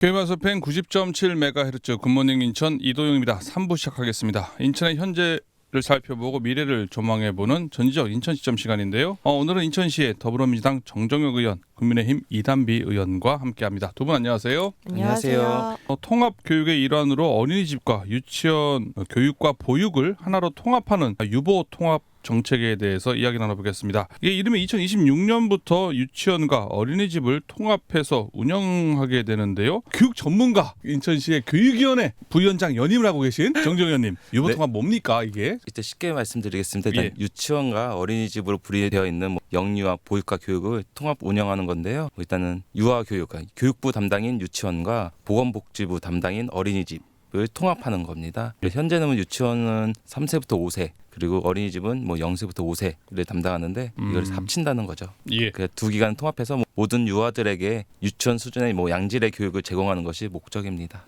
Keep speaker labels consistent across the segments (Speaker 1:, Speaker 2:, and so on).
Speaker 1: KBS FM 90.7MHz 굿모닝 인천 이도영입니다. 3부 시작하겠습니다. 인천의 현재를 살펴보고 미래를 조망해보는 전지적 인천 시점 시간인데요. 오늘은 인천시의 더불어민주당 정정혁 의원, 국민의힘 이단비 의원과 함께합니다. 두 분 안녕하세요.
Speaker 2: 안녕하세요.
Speaker 1: 통합교육의 일환으로 어린이집과 유치원 교육과 보육을 하나로 통합하는 유보 통합 정책에 대해서 이야기 나눠보겠습니다. 이게 이름이 2026년부터 유치원과 어린이집을 통합해서 운영하게 되는데요. 교육 전문가, 인천시의 교육위원회 부위원장 연임을 하고 계신 정정현님, 유보 통합 뭡니까 이게?
Speaker 2: 이때 쉽게 말씀드리겠습니다. 일단
Speaker 1: 예.
Speaker 2: 유치원과 어린이집으로 분리되어 있는 영유아 보육과 교육을 통합 운영하는 건데요. 일단은 유아교육, 교육부 담당인 유치원과 보건복지부 담당인 어린이집을 통합하는 겁니다. 현재는 유치원은 3세부터 5세, 그리고 어린이집은 0세부터 5세를 담당하는데 이걸 합친다는 거죠.
Speaker 1: 예.
Speaker 2: 그 두 기관을 통합해서 모든 유아들에게 유치원 수준의 양질의 교육을 제공하는 것이 목적입니다.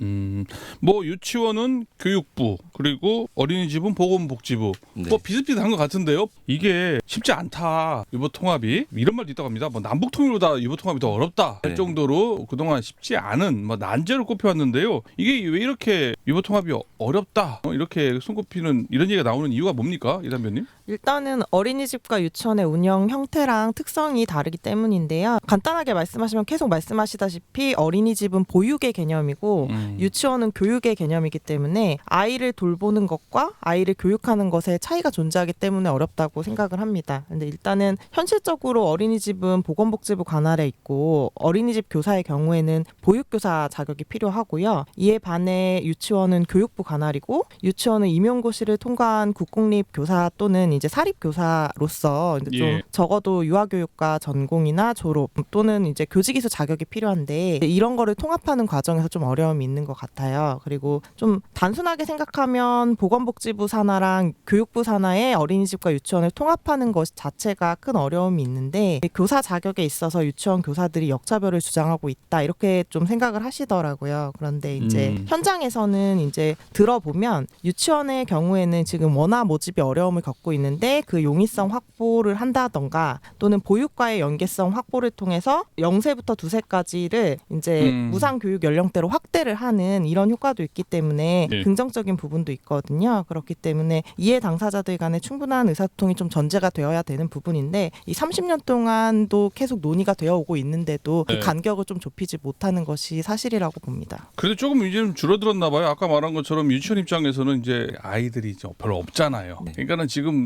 Speaker 1: 유치원은 교육부, 그리고 어린이집은 보건복지부.
Speaker 2: 네.
Speaker 1: 비슷비슷한 것 같은데요. 이게 쉽지 않다. 유보 통합이 이런 말도 있다고 합니다. 남북 통일보다 유보 통합이 더 어렵다 할
Speaker 2: 네.
Speaker 1: 정도로 그동안 쉽지 않은 난제를 꼽혀왔는데요. 이게 왜 이렇게 유보 통합이 어렵다 이렇게 손꼽히는 이런 얘기가 나오는 이유가 뭡니까, 이단변님?
Speaker 3: 일단은 어린이집과 유치원의 운영 형태랑 특성이 다르기 때문인데요. 간단하게 말씀하시면 계속 말씀하시다시피 어린이집은 보육의 개념이고 유치원은 교육의 개념이기 때문에 아이를 돌보는 것과 아이를 교육하는 것에 차이가 존재하기 때문에 어렵다고 생각을 합니다. 근데 일단은 현실적으로 어린이집은 보건복지부 관할에 있고 어린이집 교사의 경우에는 보육교사 자격이 필요하고요. 이에 반해 유치원은 교육부 관할이고 유치원은 임용고시를 통과한 국공립교사 또는 이제 사립교사로서 이제 좀 적어도 유아교육과 전공이나 졸업 또는 이제 교직이수 자격이 필요한데 이런 거를 통합하는 과정에서 좀 어려움이 있는 것 같아요. 그리고 좀 단순하게 생각하면 보건복지부 산하랑 교육부 산하의 어린이집과 유치원을 통합하는 것 자체가 큰 어려움이 있는데 교사 자격에 있어서 유치원 교사들이 역차별을 주장하고 있다 이렇게 좀 생각을 하시더라고요. 그런데 이제 현장에서는 이제 들어보면 유치원의 경우에는 지금 원화 모집이 어려움을 겪고 있는데 그 용이성 확보를 한다던가 또는 보육과의 연계성 확보를 통해서 0세부터 2세까지를 이제 무상 교육 연령대로 확대를 하는 이런 효과도 있기 때문에 긍정적인 부분도 있거든요. 그렇기 때문에 이해 당사자들 간의 충분한 의사소통이 좀 전제가 되어야 되는 부분인데 이 30년 동안도 계속 논의가 되어 오고 있는데도 그 간격을 좀 좁히지 못하는 것이 사실이라고 봅니다.
Speaker 1: 그래도 조금 이제 좀 줄어들었나 봐요. 아까 말한 것처럼 유치원 입장에서는 이제 아이들이 별로 없잖아요. 그러니까는 지금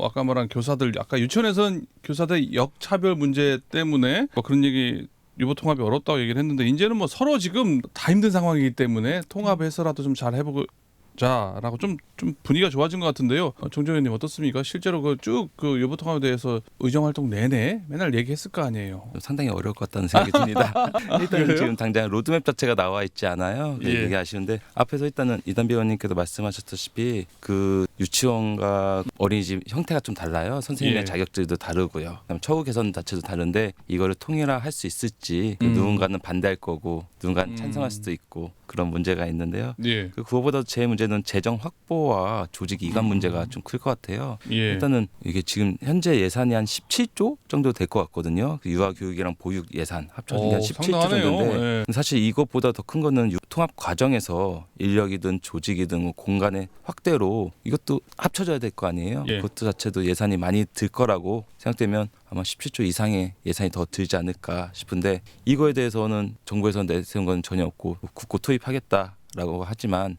Speaker 1: 아까 말한 교사들, 아까 유치원에서는 교사들 역차별 문제 때문에 그런 얘기 유보 통합이 어렵다고 얘기를 했는데 이제는 서로 지금 다 힘든 상황이기 때문에 통합해서라도 좀 잘 해보자라고 좀 분위기가 좋아진 것 같은데요. 정정현님 어떻습니까? 실제로 쭉 유보 통합에 대해서 의정 활동 내내 맨날 얘기했을 거 아니에요.
Speaker 2: 상당히 어려울 것 같다는 생각이 듭니다. 일단은 지금 당장 로드맵 자체가 나와 있지 않아요. 이게 아쉬운데 앞에서 일단은 이단비 의원님께서 말씀하셨다시피 그 유치원과 어린이집 형태가 좀 달라요. 선생님의 자격들도 다르고요. 그다음에 처우 개선 자체도 다른데 이거를 통일화할 수 있을지 누군가는 반대할 거고 누군가는 찬성할 수도 있고 그런 문제가 있는데요. 그거보다 제 문제는 재정 확보와 조직 이관 문제가 좀 클 것 같아요. 일단은 이게 지금 현재 예산이 한 17조 정도 될 것 같거든요. 그 유아교육이랑 보육 예산 합쳐진 게 한 17조 정도인데 사실 이것보다 더 큰 거는 통합 과정에서 인력이든 조직이든 공간의 확대로 이것도 합쳐져야 될 거 아니에요. 그것도 자체도 예산이 많이 들 거라고 생각되면 아마 17조 이상의 예산이 더 들지 않을까 싶은데 이거에 대해서는 정부에서 내세운 건 전혀 없고 국고 투입하겠다라고 하지만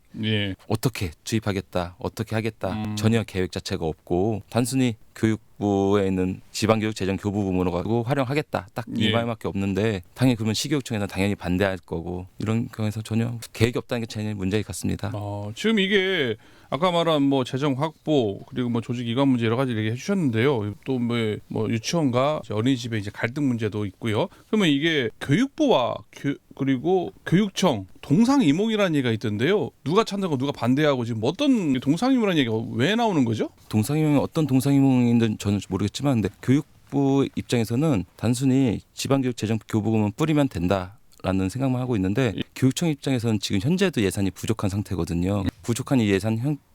Speaker 2: 어떻게 투입하겠다, 어떻게 하겠다 전혀 계획 자체가 없고 단순히 교육부에 있는 지방교육재정교부금으로 가지고 활용하겠다 딱 이 말밖에 없는데 당연히 그러면 시교육청에서는 당연히 반대할 거고 이런 경우에서 전혀 계획이 없다는 게 제일 문제 같습니다.
Speaker 1: 지금 이게 아까 말한 재정 확보 그리고 조직 이관 문제 여러 가지 얘기해 주셨는데요. 또 유치원과 어린이집의 이제 갈등 문제도 있고요. 그러면 이게 교육부와 그리고 교육청 동상이몽이라는 얘기가 있던데요. 누가 찬성하고 누가 반대하고 지금 어떤 동상이몽이라는 얘기가 왜 나오는 거죠?
Speaker 2: 동상이몽이 어떤 동상이몽인지 저는 모르겠지만 근데 교육부 입장에서는 단순히 지방교육재정교부금은 뿌리면 된다라는 생각만 하고 있는데 교육청 입장에서는 지금 현재도 예산이 부족한 상태거든요. 부족한 이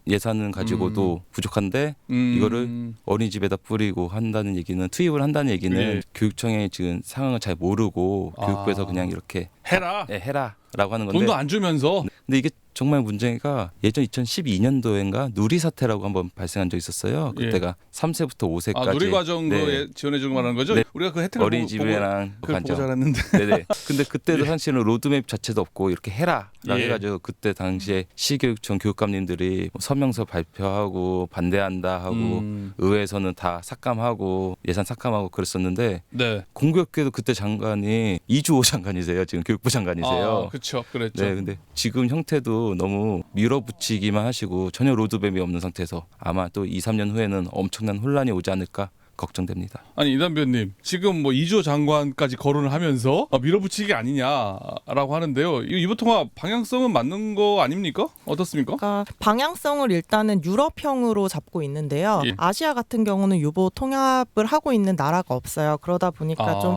Speaker 2: 예산은 가지고도 부족한데 이거를 어린이집에다 뿌리고 한다는 얘기는 투입을 한다는 얘기는
Speaker 1: 예.
Speaker 2: 교육청의 지금 상황을 잘 모르고 교육부에서 그냥 이렇게
Speaker 1: 해라.
Speaker 2: 네, 해라라고 하는 건데
Speaker 1: 돈도 안 주면서.
Speaker 2: 근데 이게 정말 문제가 예전 2012년도인가 누리 사태라고 한번 발생한 적이 있었어요. 그때가 3세부터 5세까지
Speaker 1: 누리 과정
Speaker 2: 네.
Speaker 1: 지원해 주는 말하는 거죠?
Speaker 2: 네.
Speaker 1: 우리가 그 혜택을
Speaker 2: 어린이집이랑
Speaker 1: 보고
Speaker 2: 관점.
Speaker 1: 자랐는데.
Speaker 2: 네네. 근데 그때도 사실은 로드맵 자체도 없고 이렇게 해라라고
Speaker 1: 예.
Speaker 2: 해가지고 그때 당시에 시교육청 교육감님들이 뭐 서명서 발표하고 반대한다 하고 의회에서는 다 삭감하고 예산 삭감하고 그랬었는데
Speaker 1: 네.
Speaker 2: 공교롭게도 그때 장관이 이주호 장관이세요. 지금 교육부 장관이세요.
Speaker 1: 그렇죠. 그랬죠.
Speaker 2: 네, 근데 지금 형태도 너무 밀어붙이기만 하시고 전혀 로드맵이 없는 상태에서 아마 또 2, 3년 후에는 엄청난 혼란이 오지 않을까 걱정됩니다.
Speaker 1: 아니 이단비 의원님 지금 뭐 이주호 장관까지 거론을 하면서 밀어붙이기 아니냐라고 하는데요. 이 이보통합 방향성은 맞는 거 아닙니까? 어떻습니까?
Speaker 3: 그러니까 방향성을 일단은 유럽형으로 잡고 있는데요.
Speaker 1: 예.
Speaker 3: 아시아 같은 경우는 유보 통합을 하고 있는 나라가 없어요. 그러다 보니까 좀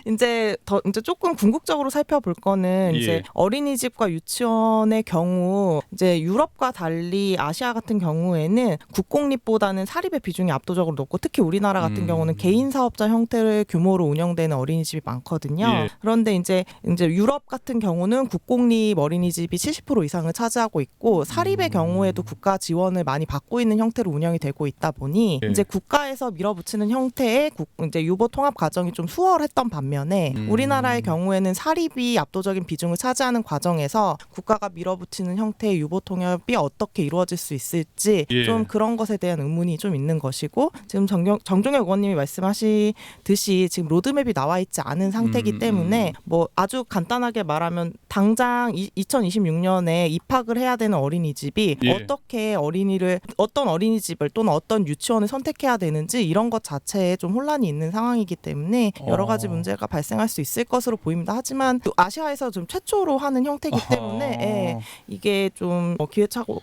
Speaker 3: 이제 조금 궁극적으로 살펴볼 거는
Speaker 1: 예.
Speaker 3: 이제 어린이집과 유치원의 경우 이제 유럽과 달리 아시아 같은 경우에는 국공립보다는 사립의 비중이 압도적으로 높고 특히 우리나라 같은 경우는 개인 사업자 형태의 규모로 운영되는 어린이집이 많거든요.
Speaker 1: 예.
Speaker 3: 그런데 이제 유럽 같은 경우는 국공립 어린이집이 70% 이상을 차지하고 있고 사립의 경우에도 국가 지원을 많이 받고 있는 형태로 운영이 되고 있다 보니
Speaker 1: 예.
Speaker 3: 이제 국가에서 밀어붙이는 형태의 이제 유보 통합 과정이 좀 수월했던 반면에 우리나라의 경우에는 사립이 압도적인 비중을 차지하는 과정에서 국가가 밀어붙이는 형태의 유보 통합이 어떻게 이루어질 수 있을지
Speaker 1: 예.
Speaker 3: 좀 그런 것에 대한 의문이 좀 있는 것이고 지금 정종혁 의원님이 말씀하시듯이 지금 로드맵이 나와 있지 않은 상태이기 때문에 뭐 아주 간단하게 말하면 당장 2026년에 입학을 해야 되는 어린이집이
Speaker 1: 예.
Speaker 3: 어떻게 어떤 어린이집을 또는 어떤 유치원을 선택해야 되는지 이런 것 자체에 좀 혼란이 있는 상황이기 때문에 여러 가지 문제가 발생할 수 있을 것으로 보입니다. 하지만 또 아시아에서 좀 최초로 하는 형태이기 때문에 이게 좀 기회차고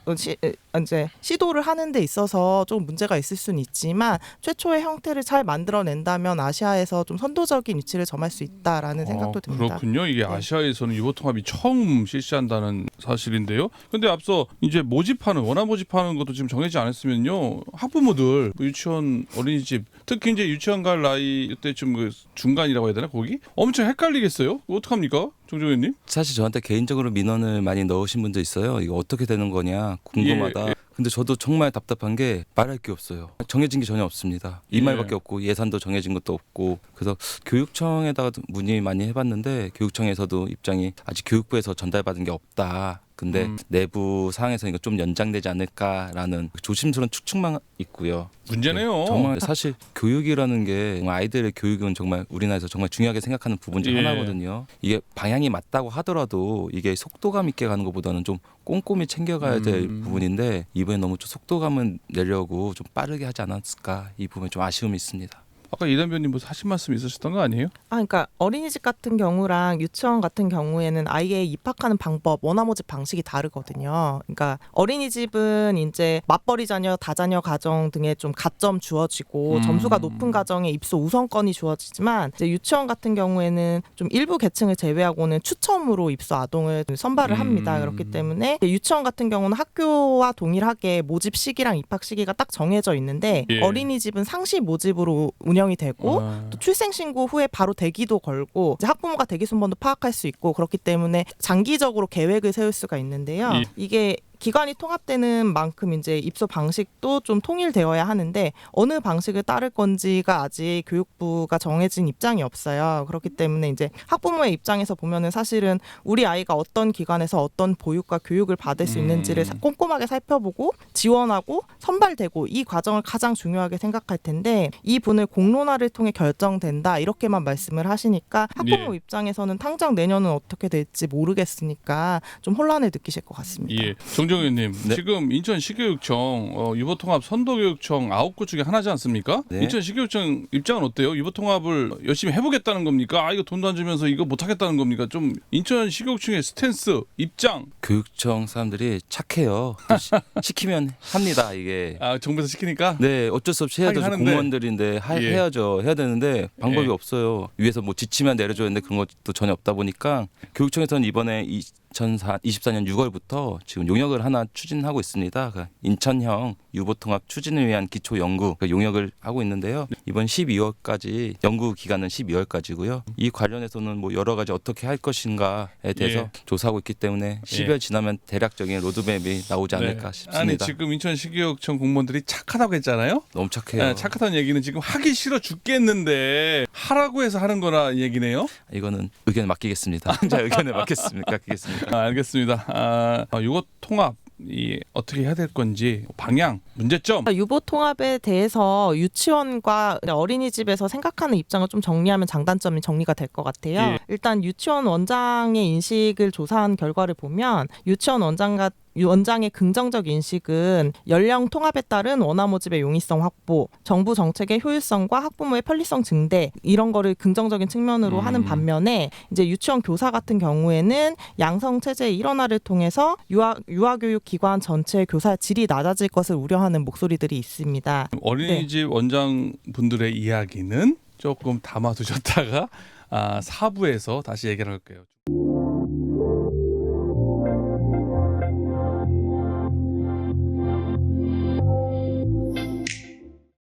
Speaker 3: 이제 시도를 하는 데 있어서 좀 문제가 있을 수는 있지만 최초의 형태를 잘 만들어낸다면 아시아에서 좀 선도적인 위치를 점할 수 있다라는 생각도 듭니다.
Speaker 1: 그렇군요. 이게 아시아에서는 유보 통합이 처음 실시한다는 사실인데요. 근데 앞서 이제 원화 모집하는 것도 지금 정해지지 않았으면요. 학부모들 유치원, 어린이집 특히 이제 유치원 갈 나이 이때쯤 그 중간이라고 해야 되나 거기 엄청 헷갈리겠어요. 어떡합니까? 정종현님?
Speaker 2: 사실 저한테 개인적으로 민원을 많이 넣으신 분도 있어요. 이거 어떻게 되는 거냐 궁금하다.
Speaker 1: 예.
Speaker 2: 근데 저도 정말 답답한 게 말할 게 없어요. 정해진 게 전혀 없습니다. 이
Speaker 1: 예.
Speaker 2: 말밖에 없고 예산도 정해진 것도 없고 그래서 교육청에다가 문의 많이 해봤는데 교육청에서도 입장이 아직 교육부에서 전달받은 게 없다. 근데 내부 사항에서 이거 좀 연장되지 않을까라는 조심스러운 추측만 있고요.
Speaker 1: 문제네요.
Speaker 2: 정말 사실 교육이라는 게 아이들의 교육은 정말 우리나라에서 정말 중요하게 생각하는 부분 중
Speaker 1: 예.
Speaker 2: 하나거든요. 이게 방향이 맞다고 하더라도 이게 속도감 있게 가는 것보다는 좀 꼼꼼히 챙겨가야 될 부분인데 이번에 너무 좀 속도감을 내려고 좀 빠르게 하지 않았을까 이 부분에 좀 아쉬움이 있습니다.
Speaker 1: 아까 이단비 의원님 뭐 하신 말씀 있으셨던 거 아니에요?
Speaker 3: 그러니까 어린이집 같은 경우랑 유치원 같은 경우에는 아이의 입학하는 방법, 원화 모집 방식이 다르거든요. 그러니까 어린이집은 이제 맞벌이 자녀, 다자녀 가정 등에 좀 가점 주어지고 점수가 높은 가정에 입소 우선권이 주어지지만 이제 유치원 같은 경우에는 좀 일부 계층을 제외하고는 추첨으로 입소 아동을 선발을 합니다. 그렇기 때문에 유치원 같은 경우는 학교와 동일하게 모집 시기랑 입학 시기가 딱 정해져 있는데
Speaker 1: 예.
Speaker 3: 어린이집은 상시 모집으로 운영이 되고 또 출생 신고 후에 바로 대기도 걸고 이제 학부모가 대기 순번도 파악할 수 있고 그렇기 때문에 장기적으로 계획을 세울 수가 있는데요.
Speaker 1: 예.
Speaker 3: 이게 기관이 통합되는 만큼 이제 입소 방식도 좀 통일되어야 하는데 어느 방식을 따를 건지가 아직 교육부가 정해진 입장이 없어요. 그렇기 때문에 이제 학부모의 입장에서 보면은 사실은 우리 아이가 어떤 기관에서 어떤 보육과 교육을 받을 수 있는지를 꼼꼼하게 살펴보고 지원하고 선발되고 이 과정을 가장 중요하게 생각할 텐데 이 분을 공론화를 통해 결정된다 이렇게만 말씀을 하시니까 학부모
Speaker 1: 예.
Speaker 3: 입장에서는 당장 내년은 어떻게 될지 모르겠으니까 좀 혼란을 느끼실 것 같습니다.
Speaker 1: 예. 정정현님,
Speaker 2: 네.
Speaker 1: 지금 인천 시교육청 유보통합 선도교육청 9곳 중에 하나지 않습니까?
Speaker 2: 네.
Speaker 1: 인천 시교육청 입장은 어때요? 유보통합을 열심히 해보겠다는 겁니까? 아, 이거 돈도 안 주면서 이거 못하겠다는 겁니까? 좀 인천 시교육청의 스탠스, 입장.
Speaker 2: 교육청 사람들이 착해요. 또 시키면 합니다. 이게.
Speaker 1: 아, 정부에서 시키니까?
Speaker 2: 네, 어쩔 수 없이 해야
Speaker 1: 하긴
Speaker 2: 되죠.
Speaker 1: 하는데.
Speaker 2: 공무원들인데
Speaker 1: 예.
Speaker 2: 해야죠. 해야 되는데 방법이
Speaker 1: 예.
Speaker 2: 없어요. 위에서 뭐 지치면 내려줘야 되는데 그런 것도 전혀 없다 보니까 교육청에서는 이번에 2024년 6월부터 지금 용역을 하나 추진하고 있습니다. 그러니까 인천형 유보통합 추진을 위한 기초 연구 용역을 하고 있는데요. 이번 12월까지 연구 기간은 12월까지고요. 이 관련해서는 뭐 여러 가지 어떻게 할 것인가에 대해서
Speaker 1: 예.
Speaker 2: 조사하고 있기 때문에 10월 지나면 대략적인 로드맵이 나오지 않을까 싶습니다.
Speaker 1: 아니, 지금 인천 시교육청 공무원들이 착하다고 했잖아요?
Speaker 2: 너무 착해요.
Speaker 1: 네, 착하다는 얘기는 지금 하기 싫어 죽겠는데 하라고 해서 하는 거라 얘기네요?
Speaker 2: 이거는 의견을 맡기겠습니다. 자, 의견을 맡기겠습니다.
Speaker 1: 알겠습니다. 이거 통합 어떻게 해야 될 건지 방향, 문제점.
Speaker 3: 유보 통합에 대해서 유치원과 어린이집에서 생각하는 입장을 좀 정리하면 장단점이 정리가 될 것 같아요.
Speaker 1: 예.
Speaker 3: 일단 유치원 원장의 인식을 조사한 결과를 보면 유치원 원장의 긍정적 인식은 연령 통합에 따른 원화 모집의 용이성 확보, 정부 정책의 효율성과 학부모의 편리성 증대 이런 거를 긍정적인 측면으로 하는 반면에 이제 유치원 교사 같은 경우에는 양성 체제의 일원화를 통해서 유아교육 기관 전체의 교사의 질이 낮아질 것을 우려하는 목소리들이 있습니다.
Speaker 1: 어린이집 원장분들의 이야기는 조금 담아두셨다가 4부에서 다시 얘기를 할게요.